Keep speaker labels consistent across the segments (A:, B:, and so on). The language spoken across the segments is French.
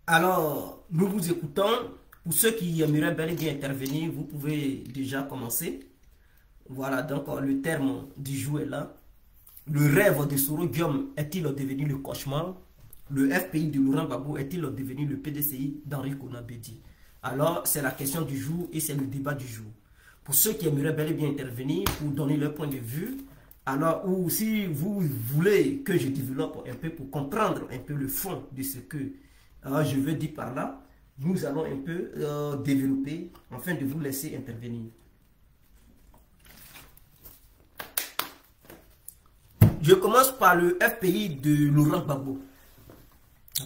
A: Alors, nous vous écoutons. Pour ceux qui aimeraient bel et bien intervenir, vous pouvez déjà commencer. Voilà, donc le terme du jour est là. Le rêve de Soro Guillaume est-il devenu le cauchemar? Le FPI de Laurent Gbagbo est-il devenu le PDCI d'Henri Konan Bédié? Alors, c'est la question du jour et c'est le débat du jour. Pour ceux qui aimeraient bel et bien intervenir, pour donner leur point de vue, alors, ou si vous voulez que je développe un peu pour comprendre un peu le fond de ce que je veux dire par là, nous allons un peu développer afin de vous laisser intervenir. Je commence par le FPI de Laurent Gbagbo.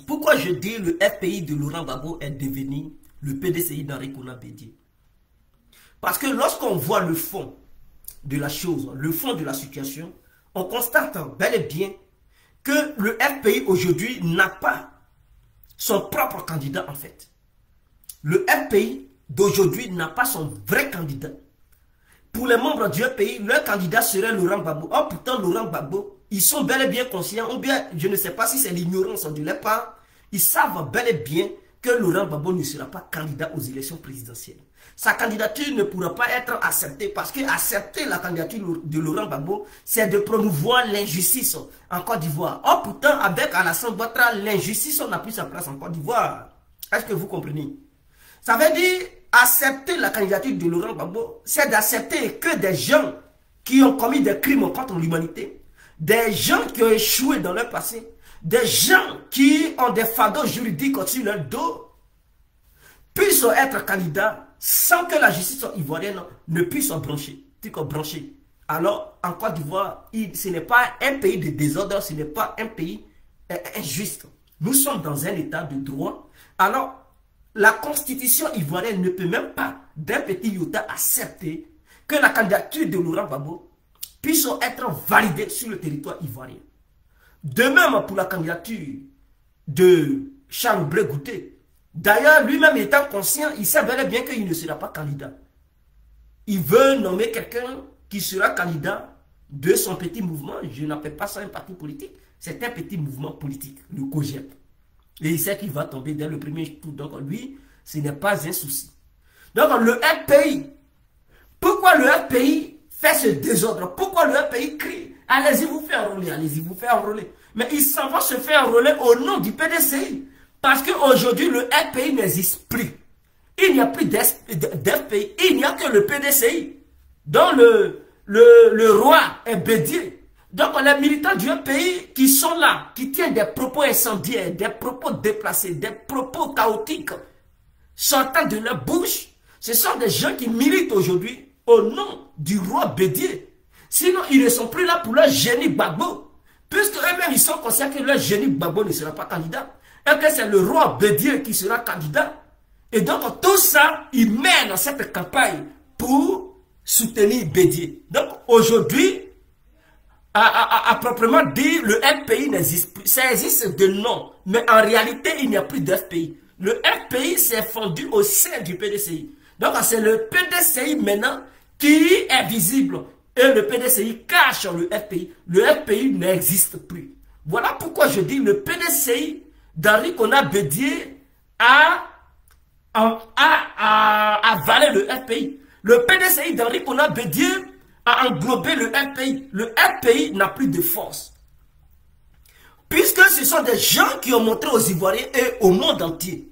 A: Pourquoi je dis le FPI de Laurent Gbagbo est devenu le PDCI d'Henri Konan Bédié? Parce que lorsqu'on voit le fond de la chose, le fond de la situation, on constate bel et bien que le FPI aujourd'hui n'a pas son propre candidat en fait. Le FPI d'aujourd'hui n'a pas son vrai candidat. Pour les membres du FPI, leur candidat serait Laurent Gbagbo. Or pourtant Laurent Gbagbo, ils sont bel et bien conscients, ou bien je ne sais pas si c'est l'ignorance de leur part, ils savent bel et bien que Laurent Gbagbo ne sera pas candidat aux élections présidentielles. Sa candidature ne pourra pas être acceptée parce que accepter la candidature de Laurent Gbagbo, c'est de promouvoir l'injustice en Côte d'Ivoire. Or pourtant, avec Alassane Ouattara, l'injustice n'a plus sa place en Côte d'Ivoire. Est-ce que vous comprenez? Ça veut dire accepter la candidature de Laurent Gbagbo, c'est d'accepter que des gens qui ont commis des crimes contre l'humanité, des gens qui ont échoué dans leur passé, des gens qui ont des fardeaux juridiques sur leur dos, puissent être candidats sans que la justice ivoirienne ne puisse brancher. Alors, en Côte d'Ivoire, ce n'est pas un pays de désordre, ce n'est pas un pays injuste. Nous sommes dans un état de droit. Alors, la constitution ivoirienne ne peut même pas, d'un petit iota, accepter que la candidature de Laurent Gbagbo puisse être validée sur le territoire ivoirien. De même pour la candidature de Charles Blé Goûté. D'ailleurs, lui-même étant conscient, il sait bel et bien qu'il ne sera pas candidat. Il veut nommer quelqu'un qui sera candidat de son petit mouvement. Je n'appelle pas ça un parti politique. C'est un petit mouvement politique, le COJEP. Et il sait qu'il va tomber dès le premier tour. Donc lui, ce n'est pas un souci. Donc le FPI, pourquoi le FPI fait ce désordre? Pourquoi le FPI crie? Allez-y vous faire enrôler, allez-y vous faire enrôler. Mais il s'en va se faire enrôler au nom du PDCI. Parce qu'aujourd'hui, le FPI n'existe plus. Il n'y a plus d'FPI. Il n'y a que le PDCI. Dont le roi est Bédié. Donc, les militants du FPI qui sont là, qui tiennent des propos incendiaires, des propos déplacés, des propos chaotiques, sortant de leur bouche, ce sont des gens qui militent aujourd'hui au nom du roi Bédié. Sinon, ils ne sont plus là pour leur génie Gbagbo. Puisque eux-mêmes, ils sont conscients que leur génie Gbagbo ne sera pas candidat. Et que c'est le roi Bédié qui sera candidat. Et donc, tout ça, ils mènent cette campagne pour soutenir Bédié. Donc, aujourd'hui, à proprement dire, le FPI n'existe plus. Ça existe de nom, mais en réalité, il n'y a plus de FPI. Le FPI s'est fondu au sein du PDCI. Donc, c'est le PDCI maintenant qui est visible. Et le PDCI cache le FPI. Le FPI n'existe plus. Voilà pourquoi je dis le PDCI d'Henri Konan Bédié a avalé le FPI. Le PDCI d'Henri Konan Bédié a englobé le FPI. Le FPI n'a plus de force. Puisque ce sont des gens qui ont montré aux Ivoiriens et au monde entier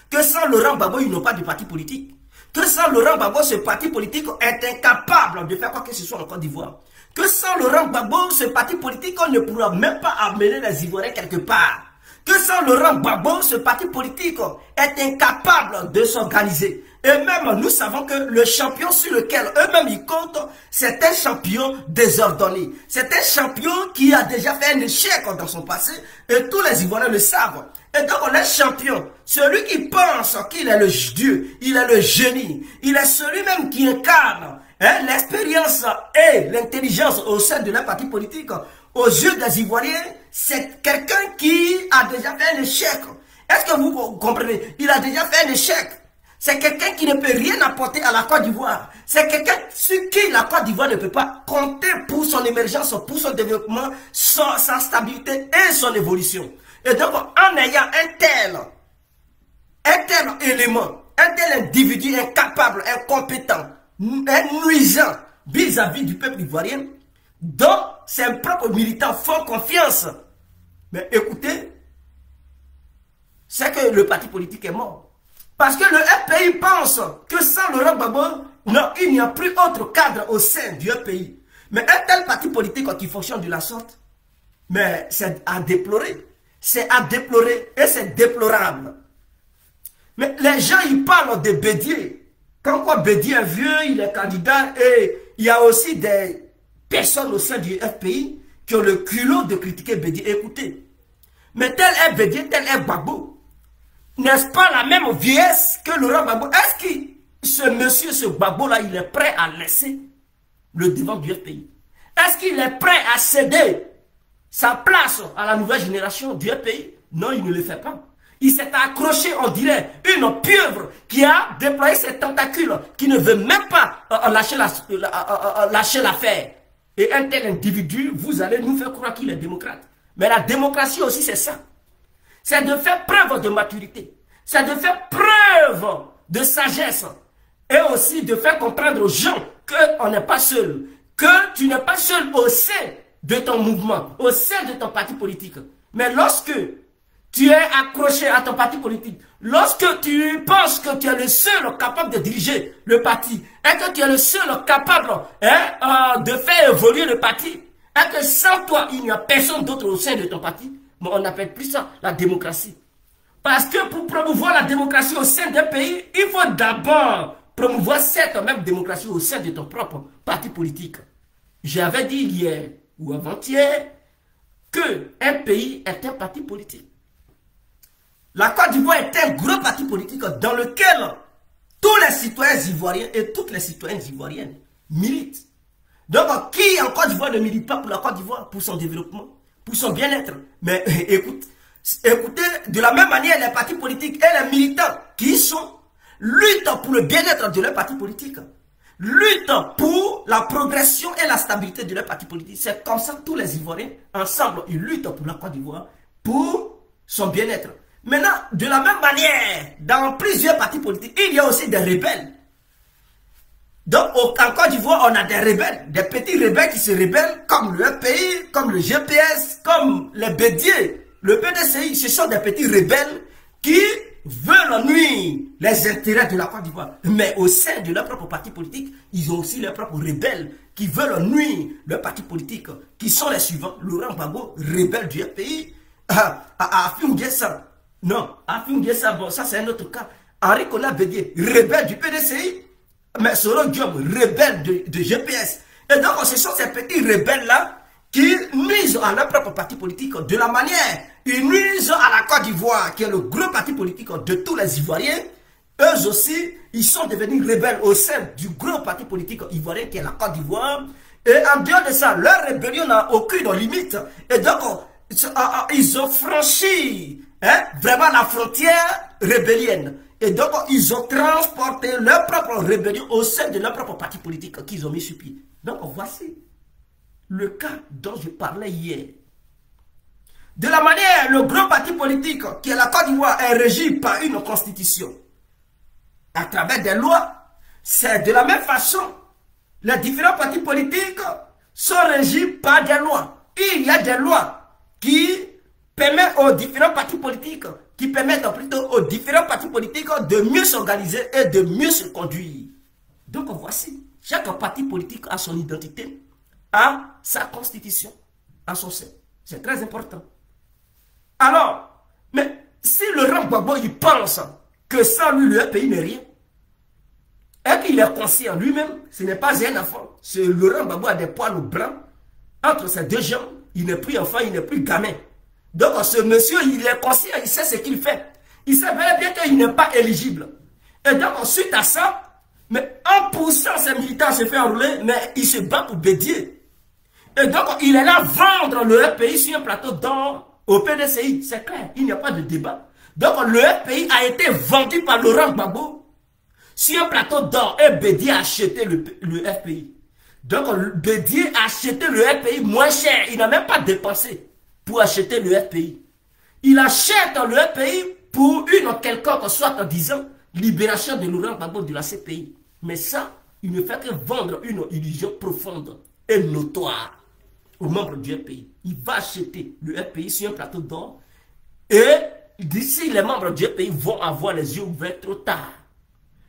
A: que sans Laurent Gbagbo, ils n'ont pas de parti politique. Que sans Laurent Gbagbo, ce parti politique est incapable de faire quoi que ce soit en Côte d'Ivoire. Que sans Laurent Gbagbo, ce parti politique ne pourra même pas amener les Ivoiriens quelque part. Que sans Laurent Gbagbo, ce parti politique est incapable de s'organiser. Et même, nous savons que le champion sur lequel eux-mêmes ils comptent, c'est un champion désordonné. C'est un champion qui a déjà fait un échec dans son passé. Et tous les Ivoiriens le savent. Et donc, on est champion. Celui qui pense qu'il est le Dieu, il est le génie. Il est celui-même qui incarne l'expérience et l'intelligence au sein de la parti politique. Aux yeux des Ivoiriens, c'est quelqu'un qui a déjà fait un échec. Est-ce que vous comprenez? Il a déjà fait un échec. C'est quelqu'un qui ne peut rien apporter à la Côte d'Ivoire. C'est quelqu'un sur qui la Côte d'Ivoire ne peut pas compter pour son émergence, pour son développement, sa stabilité et son évolution. Et donc, en ayant un tel élément, un tel individu incapable, incompétent, nuisant vis-à-vis du peuple ivoirien, dont ses propres militants font confiance. Mais écoutez, c'est que le parti politique est mort. Parce que le FPI pense que sans Laurent Gbagbo, non, il n'y a plus autre cadre au sein du FPI. Mais un tel parti politique qui fonctionne de la sorte, mais c'est à déplorer. C'est à déplorer et c'est déplorable. Mais les gens, ils parlent de Bédié. Quand quoi Bédié est vieux, il est candidat et il y a aussi des personnes au sein du FPI qui ont le culot de critiquer Bédié. Écoutez, mais tel est Bédié, tel est Gbagbo. N'est-ce pas la même vieillesse que Laurent Gbagbo? Est-ce que ce monsieur, ce Gbagbo-là, il est prêt à laisser le devant du FPI? Est-ce qu'il est prêt à céder sa place à la nouvelle génération du FPI? Non, il ne le fait pas. Il s'est accroché, on dirait, une pieuvre qui a déployé ses tentacules, qui ne veut même pas lâcher l'affaire. Et un tel individu, vous allez nous faire croire qu'il est démocrate. Mais la démocratie aussi, c'est ça. C'est de faire preuve de maturité. C'est de faire preuve de sagesse. Et aussi de faire comprendre aux gens qu'on n'est pas seul. Que tu n'es pas seul au sein de ton mouvement, au sein de ton parti politique. Mais lorsque tu es accroché à ton parti politique, lorsque tu penses que tu es le seul capable de diriger le parti, et que tu es le seul capable de faire évoluer le parti, et que sans toi, il n'y a personne d'autre au sein de ton parti, mais on n'appelle plus ça la démocratie. Parce que pour promouvoir la démocratie au sein d'un pays, il faut d'abord promouvoir cette même démocratie au sein de ton propre parti politique. J'avais dit hier ou avant-hier qu'un pays est un parti politique. La Côte d'Ivoire est un gros parti politique dans lequel tous les citoyens ivoiriens et toutes les citoyennes ivoiriennes militent. Donc, qui en Côte d'Ivoire ne milite pas pour la Côte d'Ivoire, pour son développement, pour son bien-être? Mais écoutez, de la même manière, les partis politiques et les militants qui sont luttent pour le bien-être de leur parti politique, luttent pour la progression et la stabilité de leur parti politique. C'est comme ça que tous les Ivoiriens, ensemble, ils luttent pour la Côte d'Ivoire, pour son bien-être. Maintenant, de la même manière, dans plusieurs partis politiques, il y a aussi des rebelles. Donc, en Côte d'Ivoire, on a des rebelles, des petits rebelles qui se rebellent, comme le FPI, comme le GPS, comme les Bédié, le PDCI. Ce sont des petits rebelles qui veulent nuire les intérêts de la Côte d'Ivoire. Mais au sein de leur propre parti politique, ils ont aussi leurs propres rebelles qui veulent nuire leur parti politique, qui sont les suivants. Laurent Gbagbo, rebelle du FPI, Afim Guessa. Non, Afim Guessa, bon, ça c'est un autre cas. Henri Konan Bédié, rebelle du PDCI, mais Soro Diop, rebelle de GPS. Et donc, ce sont ces petits rebelles-là qui nuisent à leur propre parti politique. De la manière, ils nuisent à la Côte d'Ivoire, qui est le gros parti politique de tous les Ivoiriens. Eux aussi, ils sont devenus rebelles au sein du gros parti politique ivoirien qui est la Côte d'Ivoire. Et en dehors de ça, leur rébellion n'a aucune limite. Et donc, ils ont franchi vraiment la frontière rébellienne. Et donc, ils ont transporté leur propre rébellion au sein de leur propre parti politique qu'ils ont mis sur pied. Donc, voici le cas dont je parlais hier. De la manière, le grand parti politique qui est la Côte d'Ivoire est régi par une constitution à travers des lois. C'est de la même façon, les différents partis politiques sont régis par des lois. Il y a des lois qui permettent aux différents partis politiques, de mieux s'organiser et de mieux se conduire. Donc voici, chaque parti politique a son identité, a sa constitution, a son sein. C'est très important. Alors, mais si Laurent Gbagbo il pense que sans lui le pays n'est rien, et qu'il est conscient lui-même, ce n'est pas un enfant. Ce Laurent Gbagbo a des poils blancs entre ses deux jambes, il n'est plus enfant, il n'est plus gamin. Donc ce monsieur, il est conscient, il sait ce qu'il fait. Il sait bien qu'il n'est pas éligible. Et donc suite à ça, mais en poussant ses militants à se faire enrouler, mais il se bat pour Bédié. Et donc il est là vendre le FPI sur un plateau d'or au PDCI. C'est clair, il n'y a pas de débat. Donc le FPI a été vendu par Laurent Gbagbo sur un plateau d'or et Bédié a acheté le FPI. Donc Bédié a acheté le FPI moins cher. Il n'a même pas dépensé pour acheter le FPI. Il achète le FPI pour une quelconque, soit en disant libération de Laurent Gbagbo de la CPI. Mais ça, il ne fait que vendre une illusion profonde et notoire aux membres du FPI. Il va acheter le FPI sur un plateau d'or et d'ici, les membres du FPI vont avoir les yeux ouverts trop tard.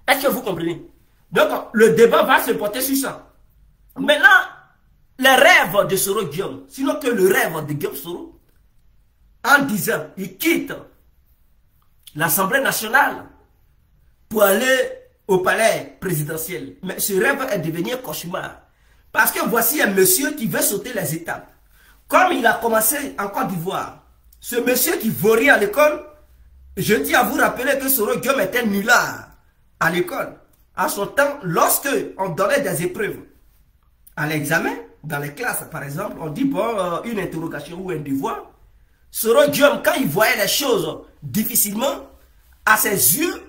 A: Est-ce que vous comprenez? Donc, le débat va se porter sur ça. Maintenant, les rêves de Soro Guillaume, sinon que le rêve de Guillaume Soro, en disant, il quitte l'Assemblée nationale pour aller au palais présidentiel. Mais ce rêve est devenu un cauchemar. Parce que voici un monsieur qui veut sauter les étapes. Comme il a commencé en Côte d'Ivoire, ce monsieur qui vorait à l'école, je tiens à vous rappeler que Soro Guillaume était nulard à l'école. À son temps, lorsque on donnait des épreuves à l'examen, dans les classes par exemple, on dit bon, une interrogation ou un devoir. Soro Guillaume, quand il voyait les choses difficilement, à ses yeux,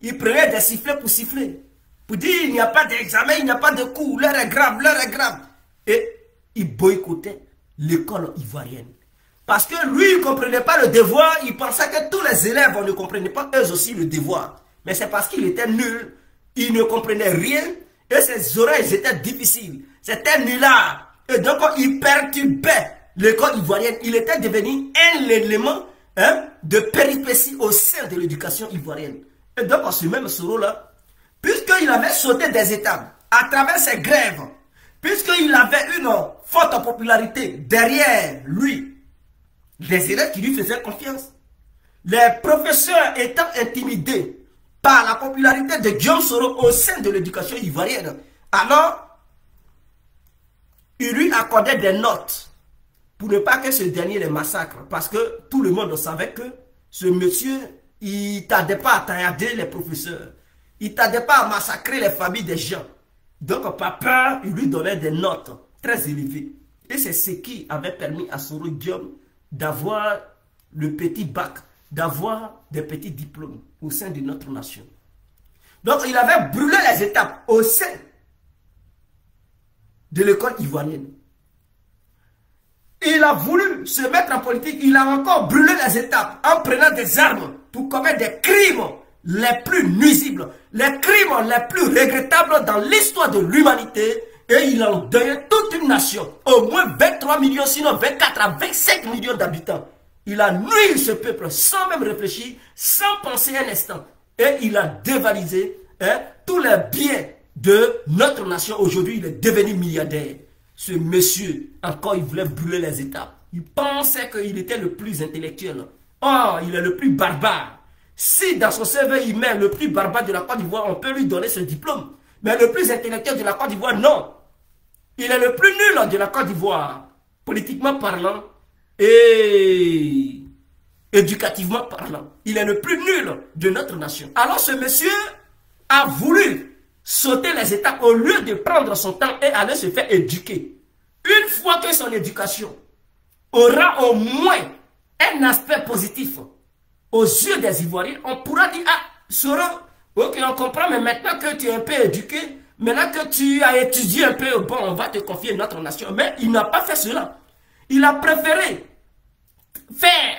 A: il prenait des sifflets pour siffler. Pour dire il n'y a pas d'examen, il n'y a pas de cours, l'heure est grave, l'heure est grave. Et il boycottait l'école ivoirienne. Parce que lui, il ne comprenait pas le devoir, il pensait que tous les élèves ne comprenaient pas eux aussi le devoir. Mais c'est parce qu'il était nul, il ne comprenait rien, et ses oreilles étaient difficiles. C'était nulard. Et donc, il perturbait l'école ivoirienne. Il était devenu un élément de péripétie au sein de l'éducation ivoirienne. Et donc, ce même Soro-là, puisqu'il avait sauté des étapes à travers ses grèves, puisqu'il avait une forte popularité derrière lui, les élèves qui lui faisaient confiance, les professeurs étant intimidés par la popularité de Guillaume Soro au sein de l'éducation ivoirienne, alors il lui accordait des notes pour ne pas que ce dernier les massacre, parce que tout le monde savait que ce monsieur, il ne tardait pas à taillarder les professeurs, il ne tardait pas à massacrer les familles des gens. Donc par peur, il lui donnait des notes très élevées. Et c'est ce qui avait permis à Soro Guillaume d'avoir le petit bac, d'avoir des petits diplômes au sein de notre nation. Donc il avait brûlé les étapes au sein de l'école ivoirienne. Il a voulu se mettre en politique, il a encore brûlé les étapes en prenant des armes pour commettre des crimes les plus nuisibles, les crimes les plus regrettables dans l'histoire de l'humanité. Et il a endeuillé toute une nation, au moins 23 millions, sinon 24 à 25 millions d'habitants. Il a nui ce peuple sans même réfléchir, sans penser un instant. Et il a dévalisé tous les biens de notre nation. Aujourd'hui, il est devenu milliardaire. Ce monsieur, encore, il voulait brûler les étapes. Il pensait qu'il était le plus intellectuel. Or, il est le plus barbare. Si dans son CV, il met le plus barbare de la Côte d'Ivoire, on peut lui donner ce diplôme. Mais le plus intellectuel de la Côte d'Ivoire, non. Il est le plus nul de la Côte d'Ivoire, politiquement parlant et éducativement parlant. Il est le plus nul de notre nation. Alors ce monsieur a voulu sauter les étapes au lieu de prendre son temps et aller se faire éduquer. Une fois que son éducation aura au moins un aspect positif aux yeux des Ivoiriens, on pourra dire, ah, Soro, ok, on comprend, mais maintenant que tu es un peu éduqué, maintenant que tu as étudié un peu, bon, on va te confier notre nation. Mais il n'a pas fait cela. Il a préféré faire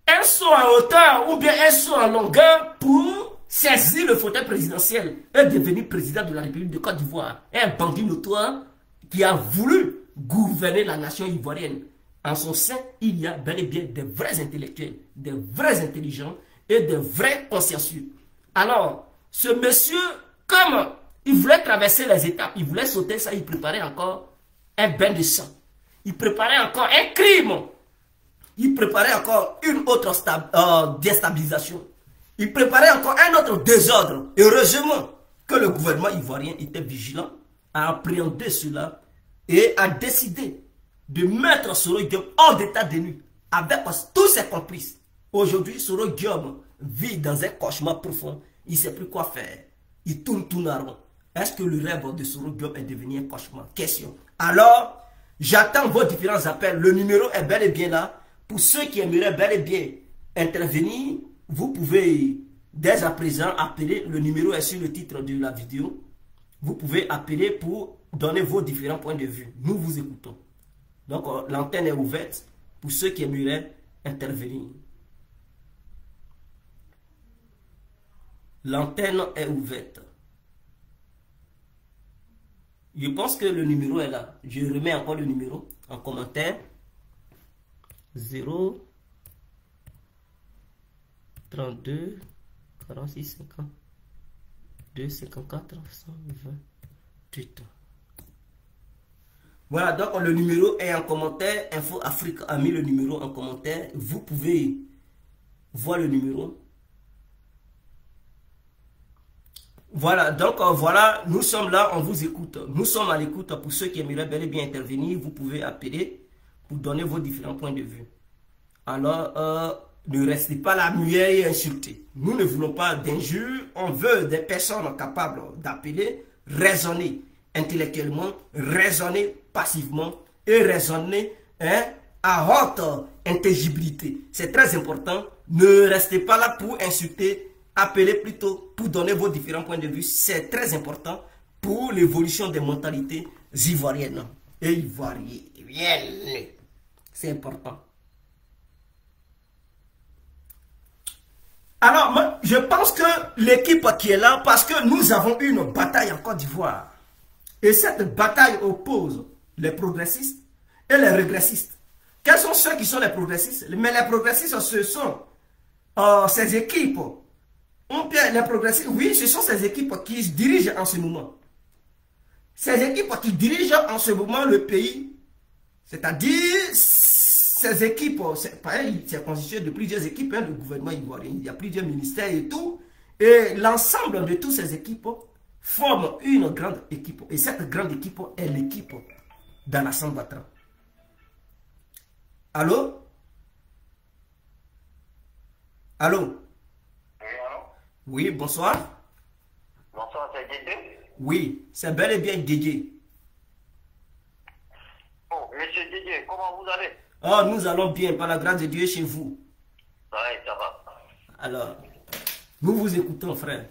A: un saut en hauteur ou bien un saut en longueur pour saisir le fauteuil présidentiel et devenir président de la République de Côte d'Ivoire. Un bandit notoire qui a voulu gouverner la nation ivoirienne. En son sein, il y a bel et bien des vrais intellectuels, des vrais intelligents et des vrais consciencieux. Alors, ce monsieur, comme il voulait traverser les étapes, il voulait sauter ça, il préparait encore un bain de sang. Il préparait encore un crime. Il préparait encore une autre déstabilisation. Il préparait encore un autre désordre. Heureusement que le gouvernement ivoirien était vigilant, a appréhendé cela et a décidé de mettre Soro Guillaume hors d'état de nuit avec tous ses complices. Aujourd'hui, Soro Guillaume vit dans un cauchemar profond. Il ne sait plus quoi faire. Il tourne en rond. Est-ce que le rêve de Soro Guillaume est devenu un cauchemar? Question. Alors, j'attends vos différents appels. Le numéro est bel et bien là. Pour ceux qui aimeraient bel et bien intervenir, vous pouvez dès à présent appeler. Le numéro est sur le titre de la vidéo. Vous pouvez appeler pour donner vos différents points de vue. Nous vous écoutons. Donc, l'antenne est ouverte pour ceux qui aimeraient intervenir. L'antenne est ouverte. Je pense que le numéro est là. Je remets encore le numéro en commentaire. 0 32 46 52 54 128. Voilà, donc le numéro est en commentaire. Info Afrique a mis le numéro en commentaire. Vous pouvez voir le numéro. Voilà, donc voilà, nous sommes là, on vous écoute. Nous sommes à l'écoute. Pour ceux qui aimeraient bel et bien intervenir, vous pouvez appeler pour donner vos différents points de vue. Alors, ne restez pas là muet et insulté. Nous ne voulons pas d'injures. On veut des personnes capables d'appeler, raisonner intellectuellement, raisonner passivement et raisonner à haute intelligibilité. C'est très important. Ne restez pas là pour insulter. Appelez plutôt pour donner vos différents points de vue. C'est très important pour l'évolution des mentalités ivoiriennes et ivoiriennes. C'est important. Alors, moi, je pense que l'équipe qui est là, parce que nous avons eu une bataille en Côte d'Ivoire. Et cette bataille oppose les progressistes et les régressistes. Quels sont ceux qui sont les progressistes? Mais les progressistes, ce sont ces équipes. Les progressistes, oui, ce sont ces équipes qui se dirigent en ce moment. Ces équipes qui dirigent en ce moment le pays. C'est-à-dire, ces équipes, c'est constitué de plusieurs équipes, le gouvernement ivoirien. Il y a plusieurs ministères et tout. Et l'ensemble de toutes ces équipes forment une grande équipe. Et cette grande équipe est l'équipe d'Alassane Ouattara. Allô? Allô? Oui, bonsoir.
B: Bonsoir, c'est Didier.
A: Oui, c'est bel et bien Didier.
B: Oh, monsieur Didier, comment vous allez?
A: Oh, nous allons bien, par la grâce de Dieu, chez vous.
B: Oui, ça va.
A: Alors, nous vous écoutons, frère.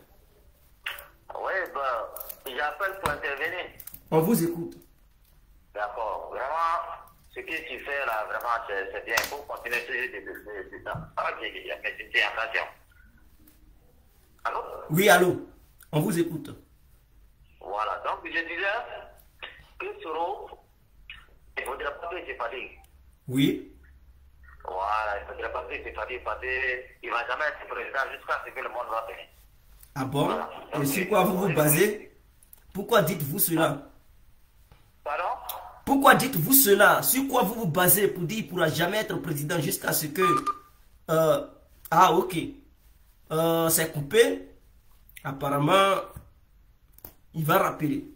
B: Oui, ben, j'appelle pour intervenir.
A: On vous écoute.
B: D'accord. Vraiment, ce que tu fais là, vraiment, c'est bien. Il faut continuer ce temps. Ok, mais attention. Allô?
A: Oui, allô. On vous écoute.
B: Voilà, donc je disais que Soro, il ne faudrait pas qu'il se fatigue.
A: Oui.
B: Voilà, il ne faudrait pas qu'il se fatigue parce qu'il ne va jamais être président jusqu'à ce que le monde va venir.
A: Ah bon?
B: Voilà.
A: Et sur quoi vous vous basez? Pourquoi dites-vous cela?
B: Pardon?
A: Pourquoi dites-vous cela? Sur quoi vous vous basez pour dire qu'il ne pourra jamais être président jusqu'à ce que... ah, ok. C'est coupé. Apparemment, il va rappeler.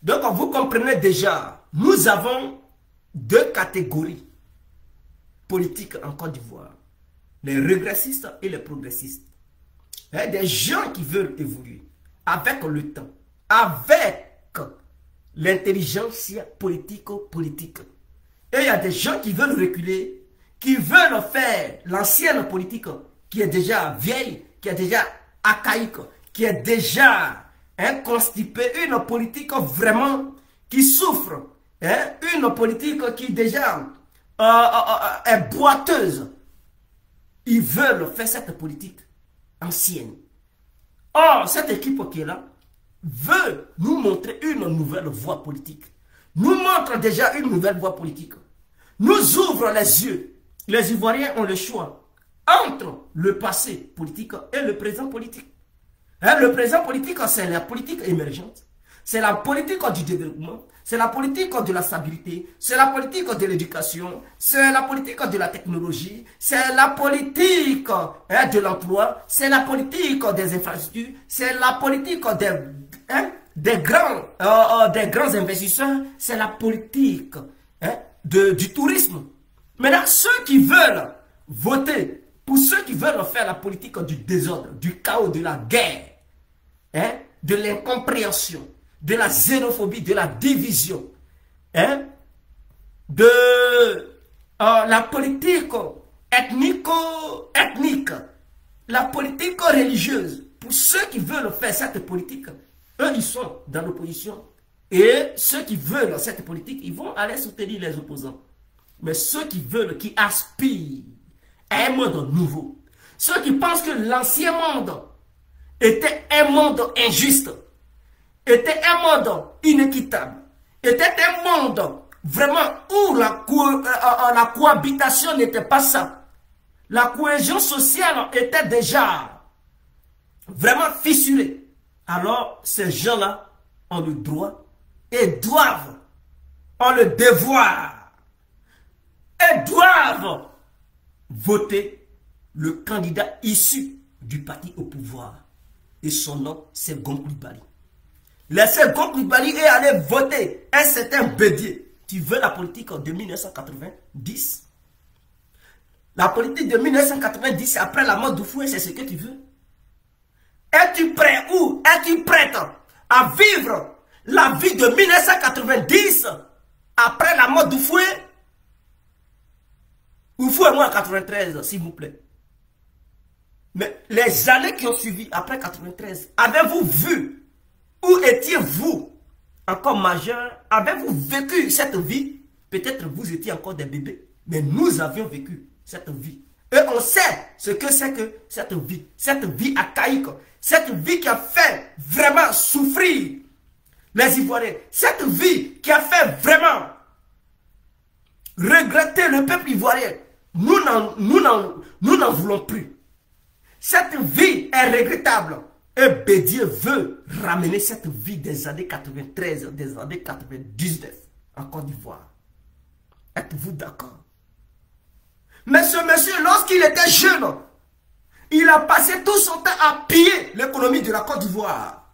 A: Donc, vous comprenez déjà, nous avons deux catégories politiques en Côte d'Ivoire. Les régressistes et les progressistes. Il y a des gens qui veulent évoluer avec le temps, avec l'intelligence politique. Et il y a des gens qui veulent reculer, qui veulent faire l'ancienne politique qui est déjà vieille, qui est déjà archaïque, qui est déjà constipée, une politique vraiment qui souffre, une politique qui déjà est boiteuse. Ils veulent faire cette politique ancienne. Or, cette équipe qui est là veut nous montrer une nouvelle voie politique. Nous montre déjà une nouvelle voie politique. Nous ouvre les yeux. Les Ivoiriens ont le choix entre le passé politique et le présent politique. Le présent politique, c'est la politique émergente. C'est la politique du développement. C'est la politique de la stabilité. C'est la politique de l'éducation. C'est la politique de la technologie. C'est la politique de l'emploi. C'est la politique des infrastructures. C'est la politique des grands investisseurs. C'est la politique du tourisme. Maintenant, ceux qui veulent voter pour ceux qui veulent faire la politique du désordre, du chaos, de la guerre, de l'incompréhension, de la xénophobie, de la division, de la politique ethnique, la politique religieuse. Pour ceux qui veulent faire cette politique, eux, ils sont dans l'opposition. Et ceux qui veulent cette politique, ils vont aller soutenir les opposants. Mais ceux qui veulent, qui aspirent à un monde nouveau, ceux qui pensent que l'ancien monde était un monde injuste, était un monde inéquitable, était un monde vraiment où la cohabitation n'était pas ça. La cohésion sociale était déjà vraiment fissurée. Alors, ces gens-là ont le droit et doivent, ont le devoir et doivent voter le candidat issu du parti au pouvoir. Et son nom, c'est Gon Coulibaly. Laissez Gon Coulibaly et allez voter un certain Bédié. Tu veux la politique de 1990? La politique de 1990, après la mort d'Houphouët, c'est ce que tu veux? Es-tu prêt ou es-tu prête à vivre la vie de 1990 après la mort d'Houphouët? Houphouët est mort en 93, s'il vous plaît. Mais les années qui ont suivi après 93, avez-vous vu? Où étiez-vous encore majeur? Avez-vous vécu cette vie? Peut-être vous étiez encore des bébés, mais nous avions vécu cette vie. Et on sait ce que c'est que cette vie archaïque, cette vie qui a fait vraiment souffrir les Ivoiriens, cette vie qui a fait vraiment regretter le peuple ivoirien. Nous n'en voulons plus. Cette vie est regrettable. Et Bédié veut ramener cette vie des années 93, des années 99 en Côte d'Ivoire. Êtes-vous d'accord? Mais ce monsieur, lorsqu'il était jeune, il a passé tout son temps à piller l'économie de la Côte d'Ivoire.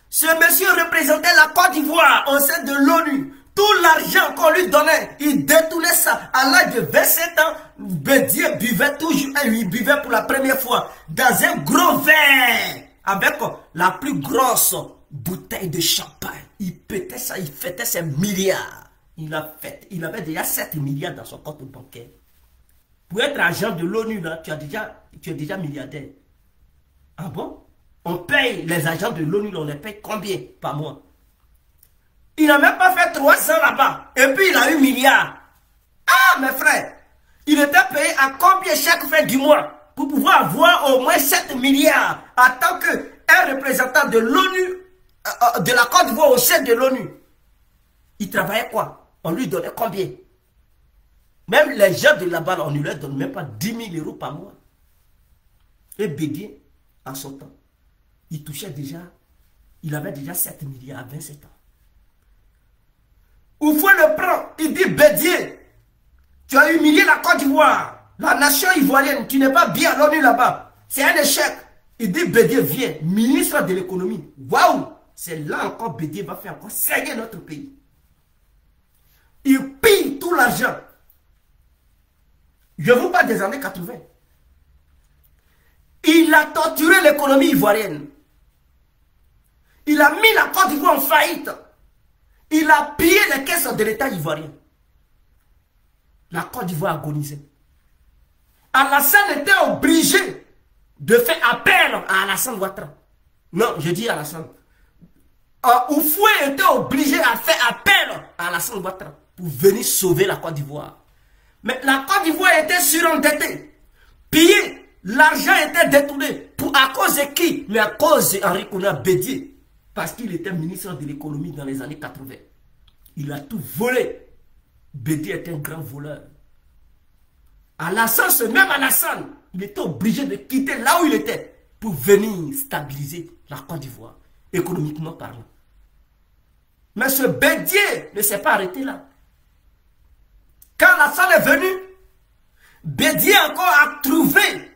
A: Ce monsieur représentait la Côte d'Ivoire au sein de l'ONU. Tout l'argent qu'on lui donnait, il détournait ça. À l'âge de 27 ans, Bédié buvait toujours, il buvait pour la première fois dans un gros verre avec la plus grosse bouteille de champagne. Il pétait ça, il fêtait ses milliards. Il avait déjà 7 milliards dans son compte bancaire. Pour être agent de l'ONU, tu es déjà milliardaire. Ah bon? On paye les agents de l'ONU, on les paye combien par mois? Il n'a même pas fait 3 ans là-bas. Et puis il a eu milliards. Ah, mes frères, il était payé à combien chaque fin du mois pour pouvoir avoir au moins 7 milliards en tant qu'un représentant de l'ONU, de la Côte d'Ivoire au sein de l'ONU. Il travaillait quoi? On lui donnait combien? Même les gens de là-bas, on ne leur donne même pas 10 000 € par mois. Et Bédié, à son temps, il touchait déjà, il avait déjà 7 milliards à 27 ans. Houphouët le prend, il dit Bédié, tu as humilié la Côte d'Ivoire, la nation ivoirienne, tu n'es pas bien à l'ONU là-bas. C'est un échec. Il dit Bédié, viens, ministre de l'économie. Waouh! C'est là encore Bédié va faire encore saigner notre pays. Il pille tout l'argent. Je vous parle des années 80. Il a torturé l'économie ivoirienne. Il a mis la Côte d'Ivoire en faillite. Il a pillé les caisses de l'État ivoirien. La Côte d'Ivoire agonisait. Alassane était obligé de faire appel à Alassane Ouattara. Non, je dis Alassane. Houphouët était obligé à faire appel à Alassane Ouattara pour venir sauver la Côte d'Ivoire. Mais la Côte d'Ivoire était surendettée. Pillée. L'argent était détourné. À cause de qui? Mais à cause d'Henri Konan Bédié. Parce qu'il était ministre de l'économie dans les années 80. Il a tout volé. Bédié est un grand voleur. Alassane, ce même Alassane, il était obligé de quitter là où il était pour venir stabiliser la Côte d'Ivoire, économiquement parlant. Mais ce Bédié ne s'est pas arrêté là. Quand Alassane est venu, Bédié encore a trouvé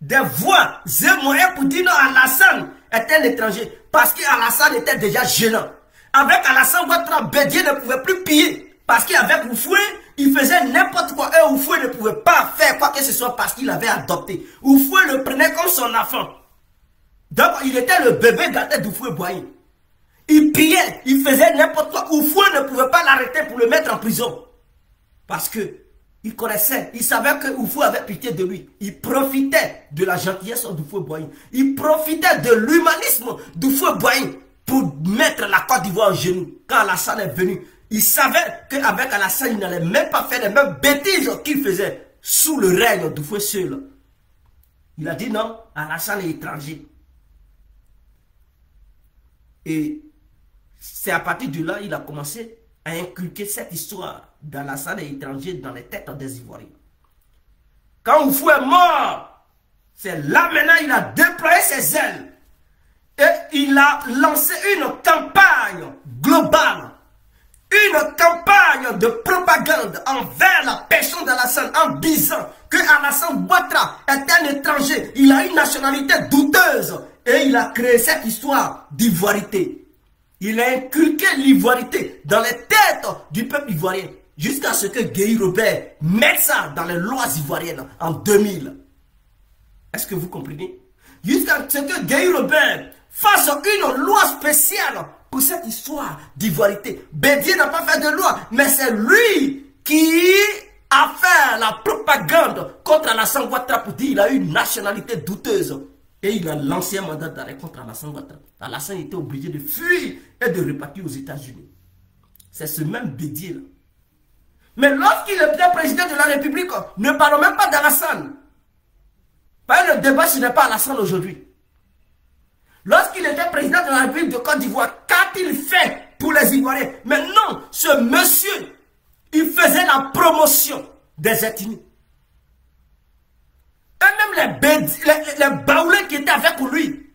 A: des voies et moyens pour dire non, Alassane est un étranger. Parce qu'Alassane était déjà gênant. Avec Alassane Ouattara, Bédié ne pouvait plus piller. Parce qu'avec Houphouët, il faisait n'importe quoi. Et Houphouët ne pouvait pas faire quoi que ce soit parce qu'il avait adopté. Houphouët le prenait comme son enfant. Donc il était le bébé gâté d'Houphouët Boigny. Il pillait, il faisait n'importe quoi. Houphouët ne pouvait pas l'arrêter pour le mettre en prison. Parce que il connaissait, il savait que Houphouët avait pitié de lui. Il profitait de la gentillesse d'Houphouët Boigny. Il profitait de l'humanisme d'Houphouët Boigny pour mettre la Côte d'Ivoire au genou. Quand Alassane est venu, il savait qu'avec Alassane, il n'allait même pas faire les mêmes bêtises qu'il faisait sous le règne d'Houphouët seul. Il a dit non, Alassane est étranger. Et c'est à partir de là, il a commencé à inculquer cette histoire d'Alassane est étranger dans les têtes des Ivoiriens. Quand Oufou est mort, c'est là maintenant il a déployé ses ailes. Et il a lancé une campagne globale, une campagne de propagande envers la personne d'Alassane en disant que Alassane Ouattara est un étranger, il a une nationalité douteuse et il a créé cette histoire d'ivoirité. Il a inculqué l'ivoirité dans les têtes du peuple ivoirien jusqu'à ce que Guy Robert mette ça dans les lois ivoiriennes en 2000. Est-ce que vous comprenez? Jusqu'à ce que Guy Robert fasse une loi spéciale pour cette histoire d'ivoirité. Bédié n'a pas fait de loi, mais c'est lui qui a fait la propagande contre Alassane Ouattara pour dire qu'il a une nationalité douteuse. Et il a lancé un mandat d'arrêt contre Alassane Ouattara. Alassane était obligé de fuir et de repartir aux États-Unis. C'est ce même Bédié là. Mais lorsqu'il était président de la République, ne parlons même pas d'Alassane. Le débat, ce n'est pas Alassane aujourd'hui. Lorsqu'il était président de la République de Côte d'Ivoire, qu'a-t-il fait pour les Ivoiriens? Mais non, ce monsieur, il faisait la promotion des ethnies. Et même les baoulés qui étaient avec lui,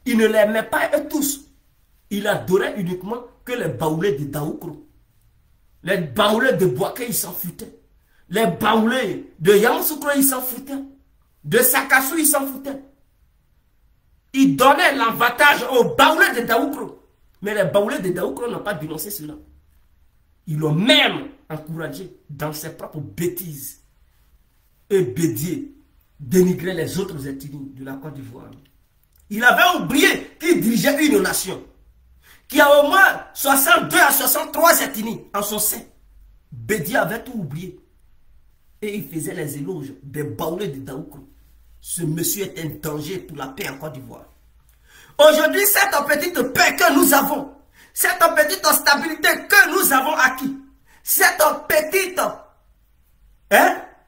A: il ne les aimait pas eux tous. Il adorait uniquement que les baoulés de Daoukro. Les baoulés de Boaké, ils s'en foutaient. Les baoulés de Yamoussoukro, ils s'en foutaient. De Sakassou, ils s'en foutaient. Ils donnaient l'avantage aux baoulés de Daoukro. Mais les baoulés de Daoukro n'ont pas dénoncé cela. Ils l'ont même encouragé dans ses propres bêtises. Et Bédié dénigrait les autres ethnies de la Côte d'Ivoire. Il avait oublié qu'il dirigeait une nation qui a au moins 62 à 63 ethnies en son sein. Bédié avait tout oublié. Et il faisait les éloges des baoulés de Daoukro. Ce monsieur est un danger pour la paix en Côte d'Ivoire. Aujourd'hui, cette petite paix que nous avons, cette petite stabilité que nous avons acquis, cette petite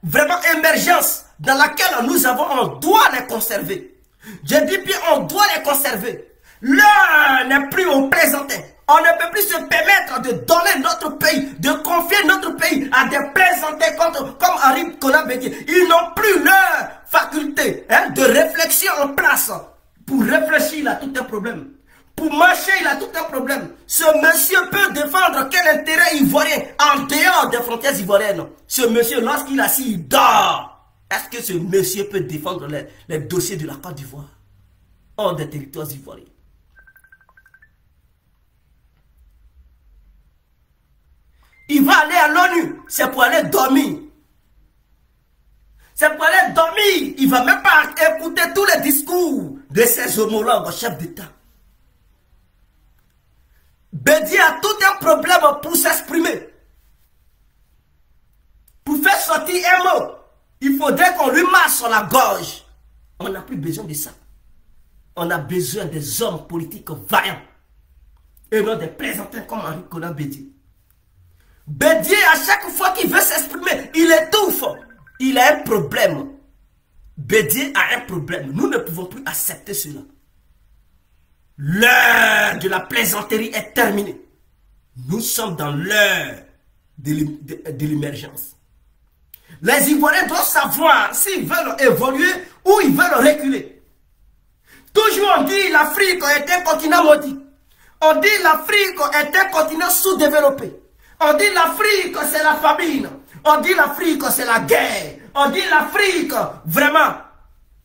A: vraiment émergence dans laquelle nous avons, on doit les conserver. Je dis bien, on doit les conserver. L'heure n'est plus au plaisantin. On ne peut plus se permettre de donner notre pays, de confier notre pays à des plaisantins comme Henri Konan Bédié. Ils n'ont plus leur faculté de réflexion en place. Pour réfléchir, il a tout un problème. Pour marcher, il a tout un problème. Ce monsieur peut défendre quel intérêt ivoirien en dehors des frontières ivoiriennes. Ce monsieur, lorsqu'il est assis, il dort. Est-ce que ce monsieur peut défendre les dossiers de la Côte d'Ivoire hors des territoires ivoiriens? Il va aller à l'ONU, c'est pour aller dormir. C'est pour aller dormir. Il ne va même pas écouter tous les discours de ses homologues chefs d'État. Bédié a tout un problème pour s'exprimer. Pour faire sortir un mot, il faudrait qu'on lui marche sur la gorge. On n'a plus besoin de ça. On a besoin des hommes politiques vaillants. Et non des plaisantins comme Henri Konan Bédié. Bédié, à chaque fois qu'il veut s'exprimer, il étouffe. Il a un problème. Bédié a un problème. Nous ne pouvons plus accepter cela. L'heure de la plaisanterie est terminée. Nous sommes dans l'heure de l'émergence. Les Ivoiriens doivent savoir s'ils veulent évoluer ou ils veulent reculer. Toujours on dit l'Afrique est un continent maudit. On dit l'Afrique est un continent sous-développé. On dit l'Afrique c'est la famine. On dit l'Afrique c'est la guerre. On dit l'Afrique, vraiment,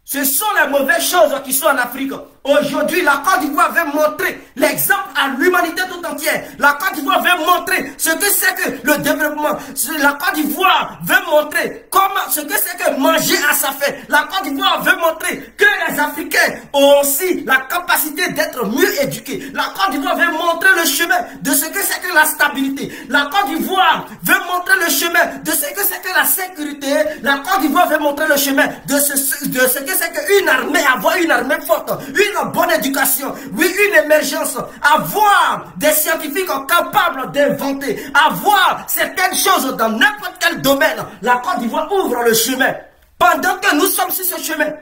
A: ce sont les mauvaises choses qui sont en Afrique. Aujourd'hui, la Côte d'Ivoire veut montrer l'exemple à l'humanité tout entière. La Côte d'Ivoire veut montrer ce que c'est que le développement. La Côte d'Ivoire veut montrer ce que c'est que manger à sa faim. La Côte d'Ivoire veut montrer que les Africains ont aussi la capacité d'être mieux éduqués. La Côte d'Ivoire veut montrer le chemin de ce que c'est que la stabilité. La Côte d'Ivoire veut montrer le chemin de ce que c'est que la sécurité. La Côte d'Ivoire veut montrer le chemin de ce que c'est qu'une armée, avoir une armée forte, une bonne éducation, oui, une émergence, avoir des scientifiques capables d'inventer, avoir certaines choses dans n'importe quel domaine. La Côte d'Ivoire ouvre le chemin. Pendant que nous sommes sur ce chemin,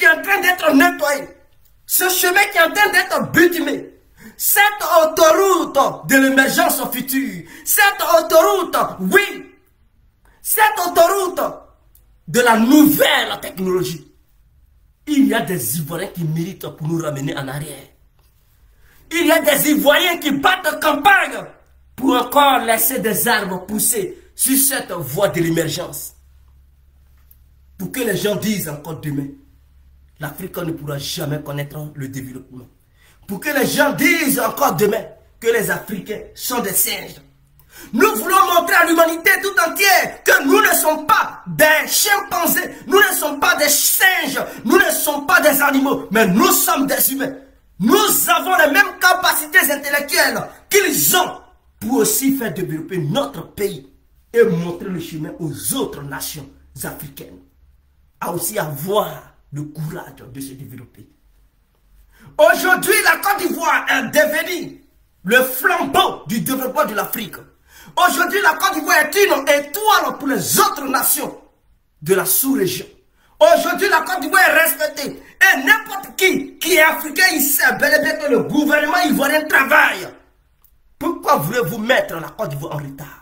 A: qui est en train d'être nettoyé, ce chemin qui est en train d'être bitumé, cette autoroute de l'émergence future, cette autoroute, oui, cette autoroute de la nouvelle technologie, il y a des Ivoiriens qui méritent pour nous ramener en arrière. Il y a des Ivoiriens qui battent campagne pour encore laisser des arbres pousser sur cette voie de l'émergence. Pour que les gens disent encore demain, l'Afrique ne pourra jamais connaître le développement. Pour que les gens disent encore demain que les Africains sont des singes. Nous voulons montrer à l'humanité tout entière que nous ne sommes pas des chimpanzés, nous ne sommes pas des singes, nous ne sommes pas des animaux, mais nous sommes des humains. Nous avons les mêmes capacités intellectuelles qu'ils ont pour aussi faire développer notre pays et montrer le chemin aux autres nations africaines. À aussi avoir le courage de se développer. Aujourd'hui, la Côte d'Ivoire est devenue le flambeau du développement de l'Afrique. Aujourd'hui, la Côte d'Ivoire est une étoile pour les autres nations de la sous-région. Aujourd'hui, la Côte d'Ivoire est respectée. Et n'importe qui est africain, il sait bel et bien que le gouvernement ivoirien travaille. Pourquoi voulez-vous mettre la Côte d'Ivoire en retard?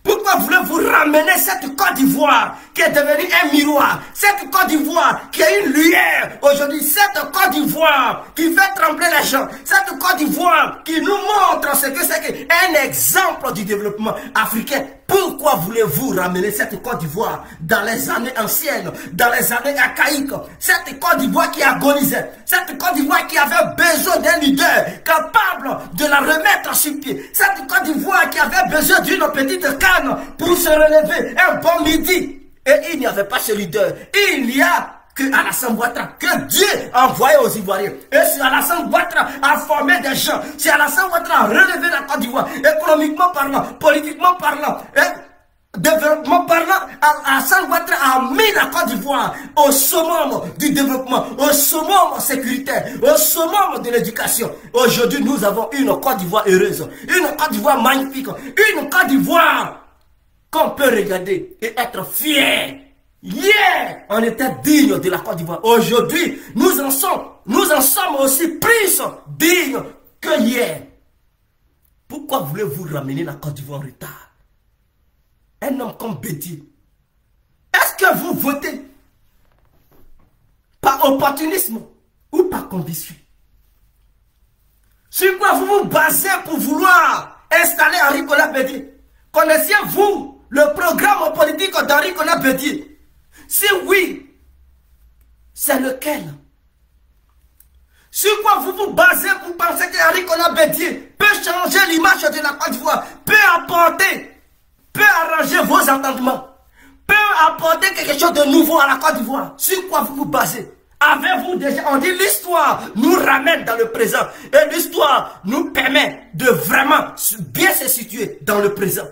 A: Pourquoi voulez-vous ramener cette Côte d'Ivoire qui est devenue un miroir? Cette Côte d'Ivoire qui est une lumière aujourd'hui. Cette Côte d'Ivoire qui fait trembler les gens. Cette Côte d'Ivoire qui nous montre ce que c'est qu'un exemple du développement africain. Pourquoi voulez-vous ramener cette Côte d'Ivoire dans les années anciennes, dans les années archaïques? Cette Côte d'Ivoire qui agonisait, cette Côte d'Ivoire qui avait besoin d'un leader capable de la remettre sur pied, cette Côte d'Ivoire qui avait besoin d'une petite canne pour se relever un bon midi. Et il n'y avait pas ce leader. Il n'y a que Alassane Ouattara, que Dieu a envoyé aux Ivoiriens. Et c'est Alassane Ouattara a formé des gens. C'est Alassane Ouattara a relevé la Côte d'Ivoire, économiquement parlant, politiquement parlant, et développement parlant. Alassane Ouattara a mis la Côte d'Ivoire au summum du développement, au summum sécuritaire, au summum de l'éducation. Aujourd'hui, nous avons une Côte d'Ivoire heureuse, une Côte d'Ivoire magnifique, une Côte d'Ivoire qu'on peut regarder et être fier. Hier, on était digne de la Côte d'Ivoire. Aujourd'hui, nous en sommes aussi plus dignes que hier. Pourquoi voulez-vous ramener la Côte d'Ivoire en retard? Un homme comme Bédié, est-ce que vous votez par opportunisme ou par conviction? Sur quoi vous vous basez pour vouloir installer Henri-Konan Bédié? Connaissiez-vous le programme politique d'Henri-Konan Bédié? Si oui, c'est lequel? Sur quoi vous vous basez pour penser que Henri-Konan Bédié peut changer l'image de la Côte d'Ivoire, peut apporter, peut arranger vos entendements, peut apporter quelque chose de nouveau à la Côte d'Ivoire? Sur quoi vous vous basez? Avez-vous déjà, on dit l'histoire nous ramène dans le présent et l'histoire nous permet de vraiment bien se situer dans le présent.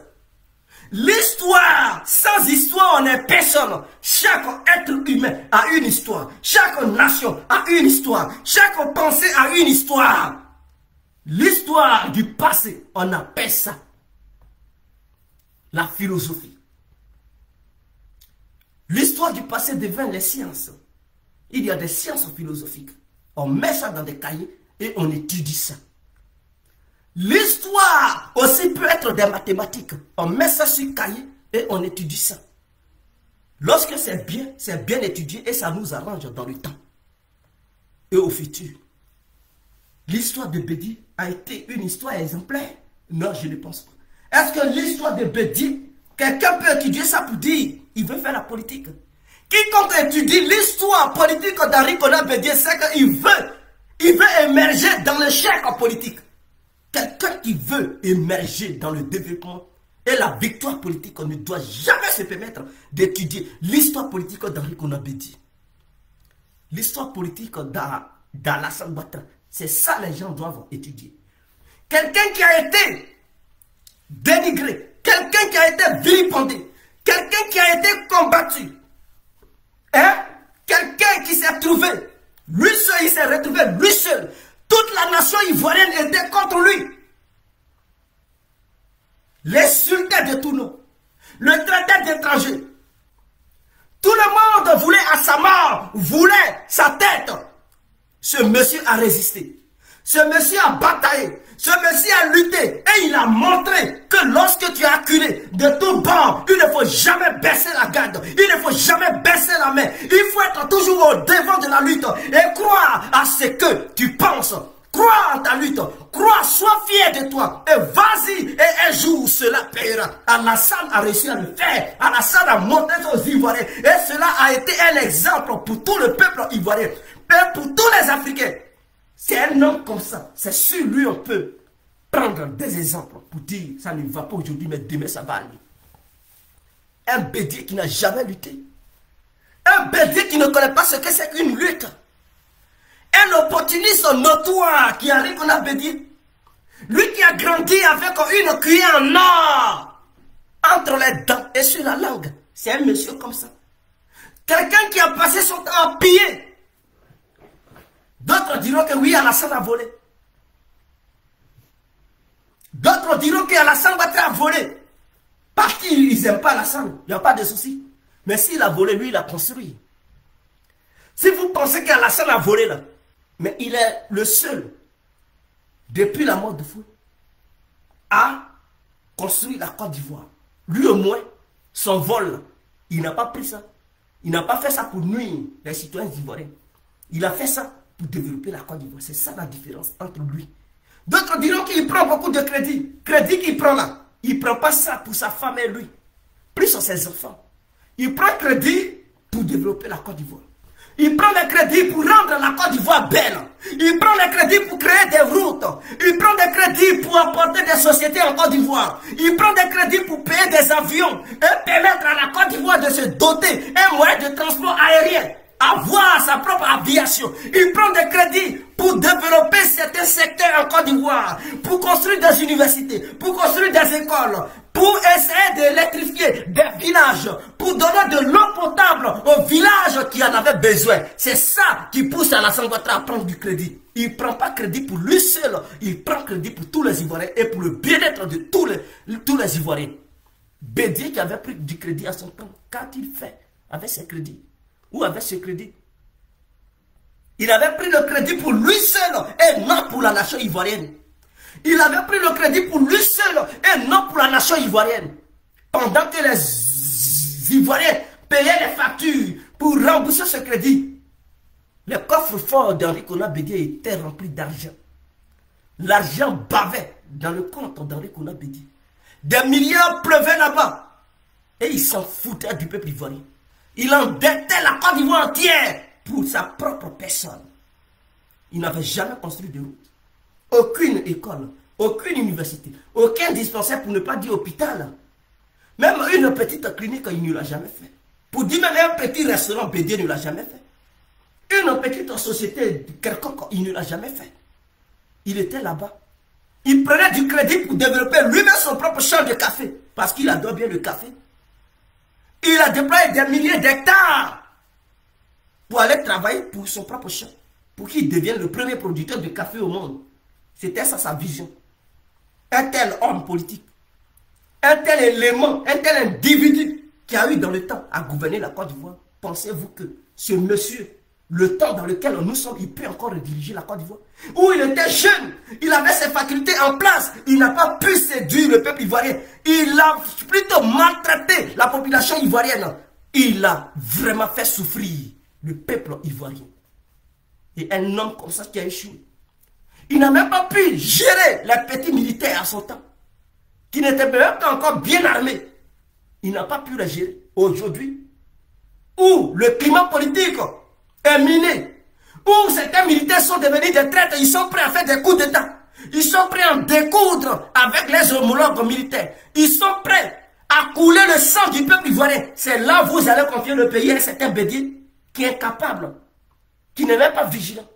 A: L'histoire, sans histoire, on n'est personne. Chaque être humain a une histoire. Chaque nation a une histoire. Chaque pensée a une histoire. L'histoire du passé, on appelle ça la philosophie. L'histoire du passé devient les sciences. Il y a des sciences philosophiques. On met ça dans des cahiers et on étudie ça. L'histoire aussi peut être des mathématiques. On met ça sur cahier et on étudie ça. Lorsque c'est bien étudié et ça nous arrange dans le temps et au futur. L'histoire de Bédié a été une histoire exemplaire? Non, je ne pense pas. Est-ce que l'histoire de Bédié, quelqu'un peut étudier ça pour dire il veut faire la politique? Quiconque étudie l'histoire politique d'Henri-Konan Bédié, c'est qu'il veut émerger dans l'échec politique. Quelqu'un qui veut émerger dans le développement et la victoire politique, on ne doit jamais se permettre d'étudier l'histoire politique d'Henri-Konan Bédié. L'histoire politique d'Alassane Ouattara, c'est ça les gens doivent étudier. Quelqu'un qui a été dénigré, quelqu'un qui a été vilipendé, quelqu'un qui a été combattu, quelqu'un qui s'est trouvé, lui seul, il s'est retrouvé, lui seul. Toute la nation ivoirienne était contre lui. Les sultans de Touno, le traité d'étrangers, Tout le monde voulait à sa mort, voulait sa tête. Ce monsieur a résisté. Ce monsieur a bataillé. Ce monsieur a lutté. Et il a montré que lorsque tu es acculé de tout bord, il ne faut jamais baisser la garde. Il ne faut jamais baisser la main. Il faut être toujours au devant de la lutte. Et croire à ce que tu penses. Crois en ta lutte. Crois, sois fier de toi. Et vas-y. Et un jour, cela payera. Alassane a réussi à le faire. Alassane a montré aux Ivoiriens. Et cela a été un exemple pour tout le peuple ivoirien. Et pour tous les Africains. C'est un homme comme ça. C'est sur lui on peut prendre des exemples pour dire ça ne va pas aujourd'hui, mais demain ça va aller. Un Bédié qui n'a jamais lutté. Un Bédié qui ne connaît pas ce que c'est qu'une lutte. Un opportuniste notoire qui arrive qu'on a Bédié. Lui qui a grandi avec une cuillère en or entre les dents et sur la langue. C'est un monsieur comme ça. Quelqu'un qui a passé son temps à piller. D'autres diront que oui, Alassane a volé. D'autres diront qu'Alassane Ouattara a volé. Parce qu'ils n'aiment pas Alassane, il n'y a pas de souci. Mais s'il a volé, lui, il a construit. Si vous pensez qu'Alassane a volé là, mais il est le seul, depuis la mort de Fouet, à construire la Côte d'Ivoire. Lui au moins, son vol, il n'a pas pris ça. Il n'a pas fait ça pour nuire les citoyens ivoiriens. Il a fait ça pour développer la Côte d'Ivoire. C'est ça la différence entre lui. D'autres diront qu'il prend beaucoup de crédit. Crédit qu'il prend là. Il ne prend pas ça pour sa femme et lui. Plus sur ses enfants. Il prend crédit pour développer la Côte d'Ivoire. Il prend le crédit pour rendre la Côte d'Ivoire belle. Il prend le crédit pour créer des routes. Il prend des crédits pour apporter des sociétés en Côte d'Ivoire. Il prend des crédits pour payer des avions et permettre à la Côte d'Ivoire de se doter un moyen de transport aérien. Avoir sa propre aviation. Il prend des crédits pour développer certains secteurs en Côte d'Ivoire, pour construire des universités, pour construire des écoles, pour essayer d'électrifier des villages, pour donner de l'eau potable aux villages qui en avaient besoin. C'est ça qui pousse Alassane Ouattara à prendre du crédit. Il ne prend pas crédit pour lui seul, il prend crédit pour tous les Ivoiriens et pour le bien-être de tous les Ivoiriens. Bédié qui avait pris du crédit à son temps, qu'a-t-il fait avec ses crédits? Où avec ce crédit? Il avait pris le crédit pour lui seul et non pour la nation ivoirienne. Il avait pris le crédit pour lui seul et non pour la nation ivoirienne. Pendant que les Ivoiriens payaient les factures pour rembourser ce crédit, le coffre-fort d'Henri Konan Bédié était rempli d'argent. L'argent bavait dans le compte d'Henri Konan Bédié. Des milliards pleuvaient là-bas. Et il s'en foutait du peuple ivoirien. Il endettait la Côte d'Ivoire entière pour sa propre personne. Il n'avait jamais construit de route. Aucune école, aucune université, aucun dispensaire, pour ne pas dire hôpital. Même une petite clinique, il ne l'a jamais fait. Pour dire même un petit restaurant, Bédié ne l'a jamais fait. Une petite société quelconque, il ne l'a jamais fait. Il était là-bas. Il prenait du crédit pour développer lui-même son propre champ de café. Parce qu'il adore bien le café. Il a déployé des milliers d'hectares pour aller travailler pour son propre champ. Pour qu'il devienne le premier producteur de café au monde. C'était ça sa vision. Un tel homme politique, un tel élément, un tel individu qui a eu dans le temps à gouverner la Côte d'Ivoire. Pensez-vous que ce monsieur, le temps dans lequel nous sommes, il peut encore diriger la Côte d'Ivoire? Où il était jeune, il avait ses facultés en place, il n'a pas pu séduire le peuple ivoirien. Il a plutôt maltraité la population ivoirienne. Il a vraiment fait souffrir le peuple ivoirien. Et un homme comme ça qui a échoué. Il n'a même pas pu gérer les petits militaires à son temps, qui n'étaient même pas encore bien armés. Il n'a pas pu les gérer. Aujourd'hui, où le climat politique est miné, où certains militaires sont devenus des traîtres, ils sont prêts à faire des coups d'État. Ils sont prêts à découdre avec les homologues militaires. Ils sont prêts à couler le sang du peuple ivoirien. C'est là où vous allez confier le pays à certains Bédié qui est incapable, qui n'est même pas vigilant,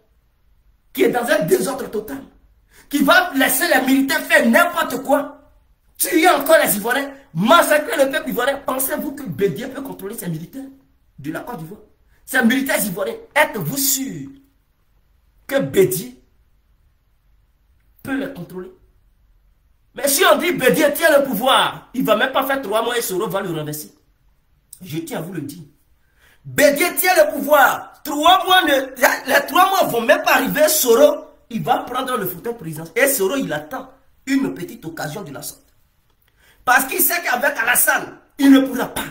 A: qui est dans un désordre total, qui va laisser les militaires faire n'importe quoi, tuer encore les Ivoiriens, massacrer le peuple ivoirien. Pensez-vous que Bédié peut contrôler ces militaires de la Côte d'Ivoire? Ces militaires ivoiriens, êtes-vous sûr que Bédié peut les contrôler? Mais si on dit Bédié tient le pouvoir, il ne va même pas faire 3 mois et Soro va le renverser. Je tiens à vous le dire. Bédié tient le pouvoir. Les 3 mois vont même pas arriver. Soro, il va prendre le fauteuil présidentiel. Et Soro, il attend une petite occasion de la sorte. Parce qu'il sait qu'avec Alassane, il ne pourra pas.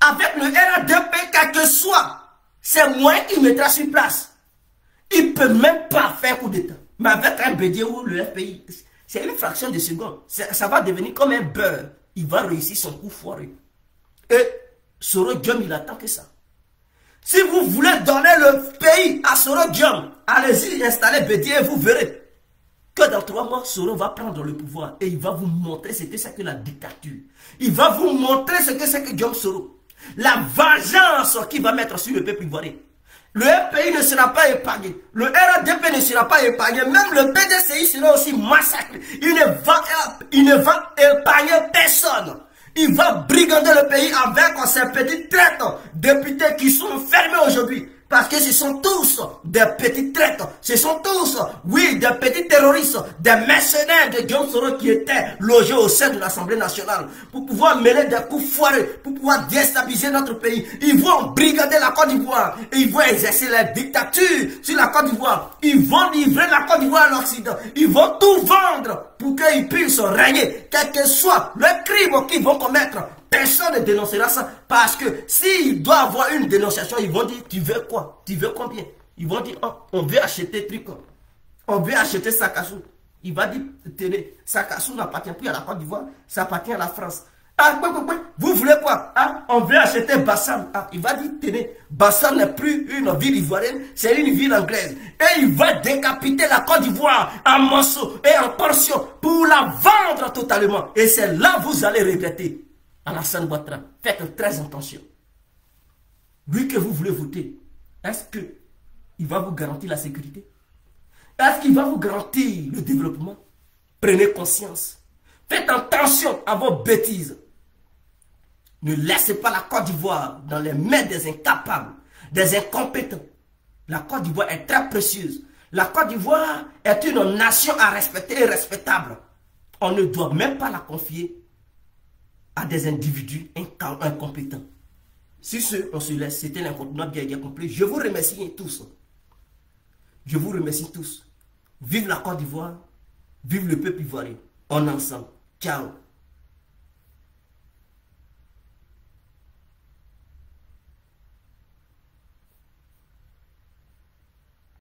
A: Avec le RADP, quel que soit, c'est moi qui mettra sur place. Il ne peut même pas faire coup d'État. Mais avec un Bédié ou le FPI, c'est une fraction de seconde. Ça va devenir comme un beurre. Il va réussir son coup foireux. Et Soro Diom, il attend que ça. Si vous voulez donner le pays à Soro Diom, allez-y installer Bédié et vous verrez que dans 3 mois, Soro va prendre le pouvoir et il va vous montrer ce que c'est que la dictature. Il va vous montrer ce que c'est que Diom Soro. La vengeance qu'il va mettre sur le peuple ivoirien. Le FPI ne sera pas épargné. Le RADP ne sera pas épargné. Même le PDCI sera aussi massacré. Il ne va épargner personne. Il va brigander le pays avec ces petites traites députés qui sont fermés aujourd'hui. Parce que ce sont tous des petites traites. Ce sont tous, oui, des petits terroristes, des mercenaires de Diom Soro qui étaient logés au sein de l'Assemblée nationale pour pouvoir mêler des coups foireux, pour pouvoir déstabiliser notre pays. Ils vont brigader la Côte d'Ivoire et ils vont exercer la dictature sur la Côte d'Ivoire. Ils vont livrer la Côte d'Ivoire à l'Occident. Ils vont tout vendre pour qu'ils puissent régner, quel que soit le crime qu'ils vont commettre. Personne ne dénoncera ça parce que s'il doit avoir une dénonciation, ils vont dire tu veux quoi? Tu veux combien? Ils vont dire oh, on veut acheter truc, on veut acheter Sakassou. Il va dire tenez, Sakassou n'appartient plus à la Côte d'Ivoire, ça appartient à la France. Ah, vous voulez quoi? Ah, on veut acheter Bassam. Ah, il va dire tenez, Bassam n'est plus une ville ivoirienne, c'est une ville anglaise. Et il va décapiter la Côte d'Ivoire en morceaux et en portions pour la vendre totalement. Et c'est là que vous allez regretter. Alassane Ouattara, faites très attention. Lui que vous voulez voter, est-ce qu'il va vous garantir la sécurité? Est-ce qu'il va vous garantir le développement? Prenez conscience. Faites attention à vos bêtises. Ne laissez pas la Côte d'Ivoire dans les mains des incapables, des incompétents. La Côte d'Ivoire est très précieuse. La Côte d'Ivoire est une nation à respecter et respectable. On ne doit même pas la confier à des individus incompétents. Si on se laisse, c'était l'incontournable bien complet. Je vous remercie tous. Je vous remercie tous. Vive la Côte d'Ivoire, vive le peuple ivoirien. On est ensemble. Ciao.